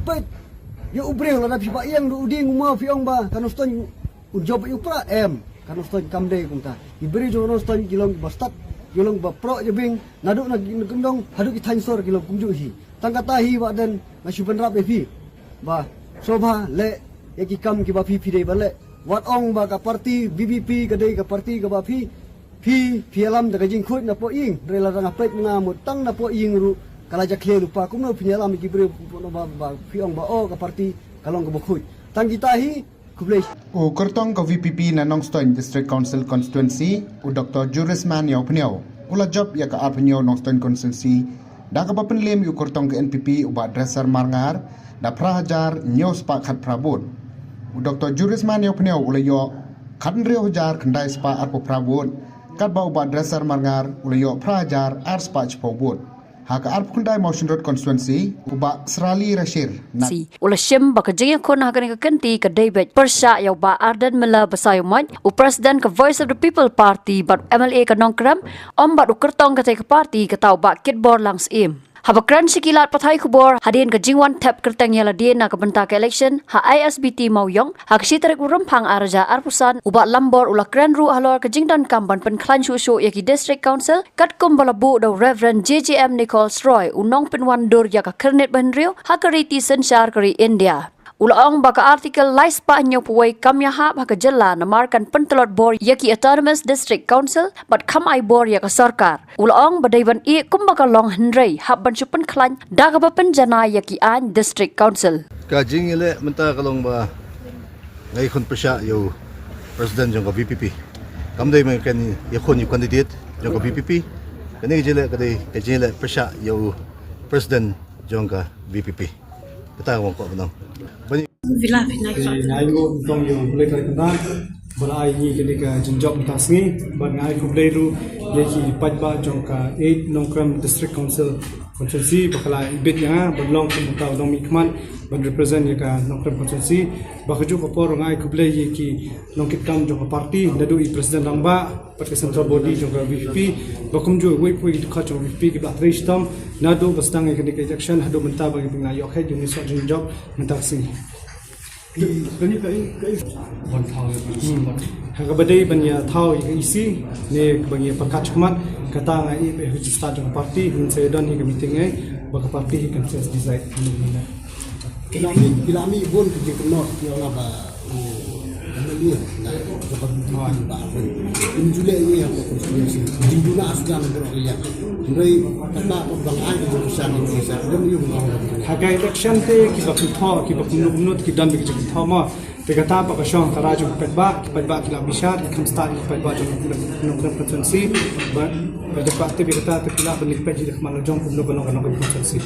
Pet ya ubreng la phi ba yang du ding ma fi ong ba kan ston job yu pra em kan ston kamde kung ta ibri jo no ston gilong bastat gilong ba pro je bing nadu na gendong hadu ki thain sor gilong kung ju hi tangkata hi ba den ma shuban rap fi ba sobha le ya ki kam ki ba phi phi dei ba le wat ong ba ka parti BBP ka dei ka parti ka ba phi alam da ka jing khut na po ing rela ranga pet na mu tang na po ing ru kala ja khle lupa kum no phi alam ki bre no ba phi ong ba o ka parti kalong ka ba khut tang kita hi kuble o kortong ka VPP na Nongstoin District Council constituency u Dr. Juris Man yaw pnyaw ula job ya ka apnyaw Nongstoin constituency da ka ba penlem yu kortong ka NPP u ba dresser marngar da prahajar nyos pa khat prabon u Dr. Juris Man yaw pnyaw ula yo khandre hujar khandai spa arpo prabon kat ba u ba dresser marngar ula yo prahajar ar spa chpobot haka arp kundai motion road constituency uba Srali Rashir na ula shim baka jing ko na ka kanti ka David Persha yaw ba ardan mala basayomon u president ka Voice of the People Party but MLA ka Nongkram ba ukertong ka te ka party ka tau ba kitbor langs im habakran sikilat pathai kubor hadin ka jingwan tap kertang yala din na kabanta ka election ha ISBT mauyong ha ksitarik urum phang araja arpusan uba lambor ulakran ru halor ka jingdan kamban pen khlan shu shu yaki district council kat kumbalabu do Reverend JJM Nicole Stroy unong pinwan dur ya ka kernet banrio ha kariti senshar kari India Ulaong baka artikel lais pa nyo puway kamya ha baka jala na markan pentelot bor yaki autonomous district council but kam ay bor yaka sarkar. Ulaong badayban i kumbaka long henry habban chupan klan daga pa penjana yaki an district council. Kajing ile menta kalong ba ngay kon presya yo president jong ka VPP. Kamday man kan yakon yu candidate jong ka VPP. Kani jile kajing ile presya yo president jong ka VPP. Kita ko ba Vila nai go tong yo play kali kan balai ni kini ka jinjok tasngi ban ngai ku play ru ye ki pajba jong ka 8 Nongkram district council constituency bakala ibet ya belong ku taw dong mikman ban represent ye ka Nongkram constituency bakaju ko por ngai ku play ye ki nongkit kam jong ka party nadu i president lamba party central body jong ka VP bakum jo wei pui ka jong VP ki ba tristam nadu bastang ye kini ka election hadu menta bagi pengayok he jong ni so jinjok mentasing Haka badai banya thau isi ne banya pakat chukmat kata ngai be register jong party hin se don hi meeting ai baka party hi kan ses decide kilami bon ke kenot yang apa dia na dapat ba injule ini yang konstitusi injuna asgan bro ya ndai tanda ko bangai ko san ni sa dum yu ngau haka election te ki ba kunut ki dan be ki tho ma te kata pa ka shong taraju petba ki la bishar ki kam start petba jong Nongkram constituency ba de party be kata te kila belik pe ji khmal jong ko no constituency